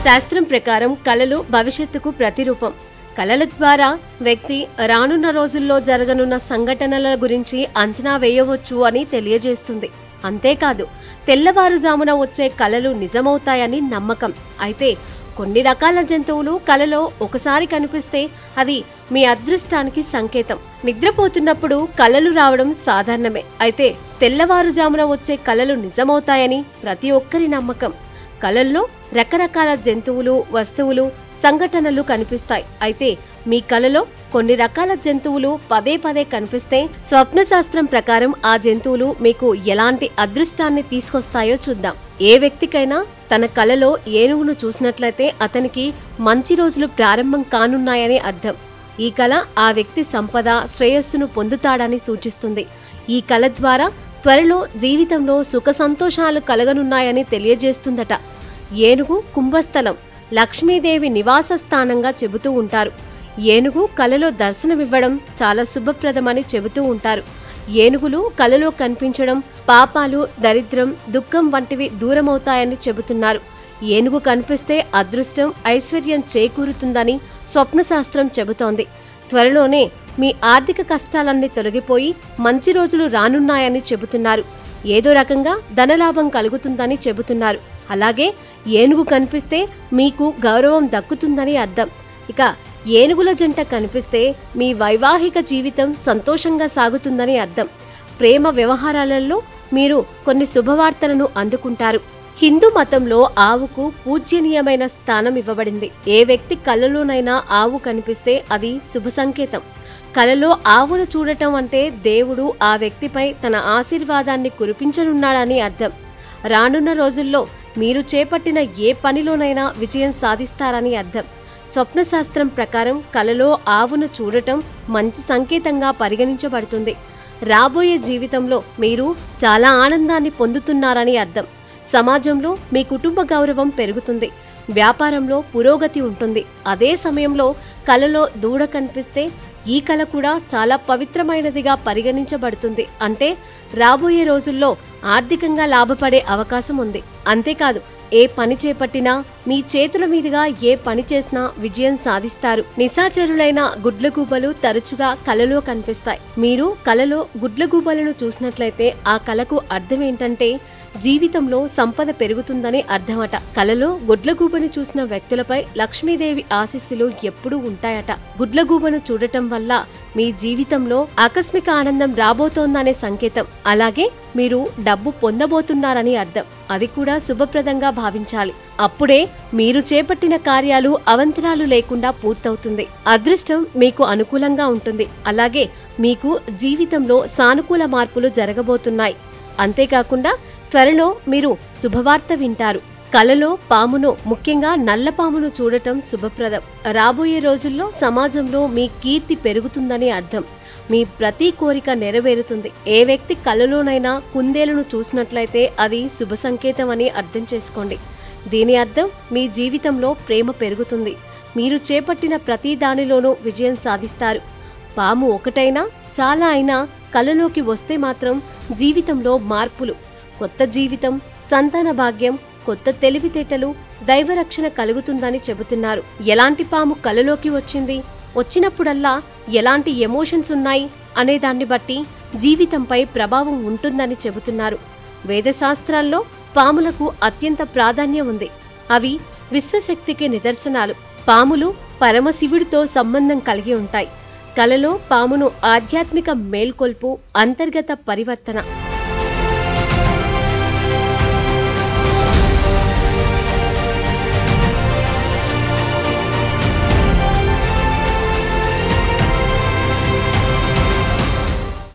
శాస్త్రం ప్రకారం కళలు భవిష్యత్తుకు ప్రతిరూపం. కళల ద్వారా వ్యక్తి రానున్న రోజుల్లో జరగనున్న సంఘటనల గురించి అంచనా వేయవచ్చు అని తెలియజేస్తుంది. అంతేకాదు, తెల్లవారుజామున వచ్చే కళలు నిజమవుతాయని నమ్మకం. అయితే కొన్ని రకాల జంతువులు కలలో ఒకసారి కనిపిస్తే అది మీ అదృష్టానికి సంకేతం. నిద్రపోతున్నప్పుడు కళలు రావడం సాధారణమే. అయితే తెల్లవారుజామున వచ్చే కళలు నిజమవుతాయని ప్రతి ఒక్కరి నమ్మకం. కళల్లో రకరకాల జంతువులు, వస్తువులు, సంఘటనలు కనిపిస్తాయి. అయితే మీ కలలో కొన్ని రకాల జంతువులు పదే పదే కనిపిస్తే స్వప్న శాస్త్రం ప్రకారం ఆ జంతువులు మీకు ఎలాంటి అదృష్టాన్ని తీసుకొస్తాయో చూద్దాం. ఏ వ్యక్తికైనా తన కలలో ఏనుగును చూసినట్లయితే అతనికి మంచి రోజులు ప్రారంభం కానున్నాయని అర్థం. ఈ కళ ఆ వ్యక్తి సంపద, శ్రేయస్సును పొందుతాడని సూచిస్తుంది. ఈ కళ ద్వారా త్వరలో జీవితంలో సుఖ సంతోషాలు కలగనున్నాయని తెలియజేస్తుందట. ఏనుగు కుంభస్థలం, లక్ష్మీదేవి నివాస స్థానంగా చెబుతూ ఉంటారు. ఏనుగు కలలో దర్శనమివ్వడం చాలా శుభప్రదమని చెబుతూ ఉంటారు. ఏనుగులు కలలో కనిపించడం పాపాలు, దరిద్రం, దుఃఖం వంటివి దూరమవుతాయని చెబుతున్నారు. ఏనుగు కనిపిస్తే అదృష్టం, ఐశ్వర్యం చేకూరుతుందని స్వప్నశాస్త్రం చెబుతోంది. త్వరలోనే మీ ఆర్థిక కష్టాలన్నీ తొలగిపోయి మంచి రోజులు రానున్నాయని చెబుతున్నారు. ఏదో రకంగా ధనలాభం కలుగుతుందని చెబుతున్నారు. అలాగే ఏనుగు కనిపిస్తే మీకు గౌరవం దక్కుతుందని అర్థం. ఇక ఏనుగుల జంట కనిపిస్తే మీ వైవాహిక జీవితం సంతోషంగా సాగుతుందని అర్థం. ప్రేమ వ్యవహారాలలో మీరు కొన్ని శుభవార్తలను అందుకుంటారు. హిందూ మతంలో ఆవుకు పూజ్యనీయమైన స్థానం ఇవ్వబడింది. ఏ వ్యక్తి కలలోనైనా ఆవు కనిపిస్తే అది శుభ సంకేతం. కలలో ఆవును చూడటం అంటే దేవుడు ఆ వ్యక్తిపై తన ఆశీర్వాదాన్ని కురిపించనున్నాడని అర్థం. రానున్న రోజుల్లో మీరు చేపట్టిన ఏ పనిలోనైనా విజయం సాధిస్తారని అర్థం. స్వప్నశాస్త్రం ప్రకారం కలలో ఆవును చూడటం మంచి సంకేతంగా పరిగణించబడుతుంది. రాబోయే జీవితంలో మీరు చాలా ఆనందాన్ని పొందుతున్నారని అర్థం. సమాజంలో మీ కుటుంబ గౌరవం పెరుగుతుంది. వ్యాపారంలో పురోగతి ఉంటుంది. అదే సమయంలో కలలో దూడ కనిపిస్తే ఈ కళ కూడా చాలా పవిత్రమైనదిగా పరిగణించబడుతుంది. అంటే రాబోయే రోజుల్లో ఆర్థికంగా లాభపడే అవకాశం ఉంది. అంతేకాదు, ఏ పని చేపట్టినా, మీ చేతుల మీదుగా ఏ పని చేసినా విజయం సాధిస్తారు. నిశాచరులైన గుడ్లగూబలు తరచుగా కలలో కనిపిస్తాయి. మీరు కలలో గుడ్లగూబలను చూసినట్లయితే ఆ కళకు అర్థం ఏంటంటే జీవితంలో సంపద పెరుగుతుందని అర్థమట. కలలో గుడ్లగూబను చూసిన వ్యక్తులపై లక్ష్మీదేవి ఆశీస్సులు ఎప్పుడూ ఉంటాయట. గుడ్లగూబను చూడటం వల్ల మీ జీవితంలో ఆకస్మిక ఆనందం రాబోతోందనే సంకేతం. అలాగే మీరు డబ్బు పొందబోతున్నారని అర్థం. అది కూడా శుభప్రదంగా భావించాలి. అప్పుడే మీరు చేపట్టిన కార్యాలు అవంతరాలు లేకుండా పూర్తవుతుంది. అదృష్టం మీకు అనుకూలంగా ఉంటుంది. అలాగే మీకు జీవితంలో సానుకూల మార్పులు జరగబోతున్నాయి. అంతేకాకుండా త్వరలో మీరు శుభవార్త వింటారు. కలలో పామును, ముఖ్యంగా నల్ల పామును చూడటం శుభప్రదం. రాబోయే రోజుల్లో సమాజంలో మీ కీర్తి పెరుగుతుందని అర్థం. మీ ప్రతి కోరిక నెరవేరుతుంది. ఏ వ్యక్తి కలలోనైనా కుందేలును చూసినట్లయితే అది శుభ సంకేతం అని అర్థం చేసుకోండి. దీని అర్థం మీ జీవితంలో ప్రేమ పెరుగుతుంది. మీరు చేపట్టిన ప్రతి దానిలోనూ విజయం సాధిస్తారు. పాము ఒకటైనా చాలా అయినా కలలోకి వస్తే మాత్రం జీవితంలో మార్పులు, కొత్త జీవితం, సంతాన భాగ్యం, కొత్త తెలివితేటలు, దైవరక్షణ కలుగుతుందని చెబుతున్నారు. ఎలాంటి పాము కలలోకి వచ్చింది, వచ్చినప్పుడల్లా ఎలాంటి ఎమోషన్స్ ఉన్నాయి అనే దాన్ని బట్టి జీవితంపై ప్రభావం ఉంటుందని చెబుతున్నారు. వేదశాస్త్రాల్లో పాములకు అత్యంత ప్రాధాన్యం ఉంది. అవి విశ్వశక్తికి నిదర్శనాలు. పాములు పరమశివుడితో సంబంధం కలిగి ఉంటాయి. కలలో పామును ఆధ్యాత్మిక మేల్కొల్పు, అంతర్గత పరివర్తన,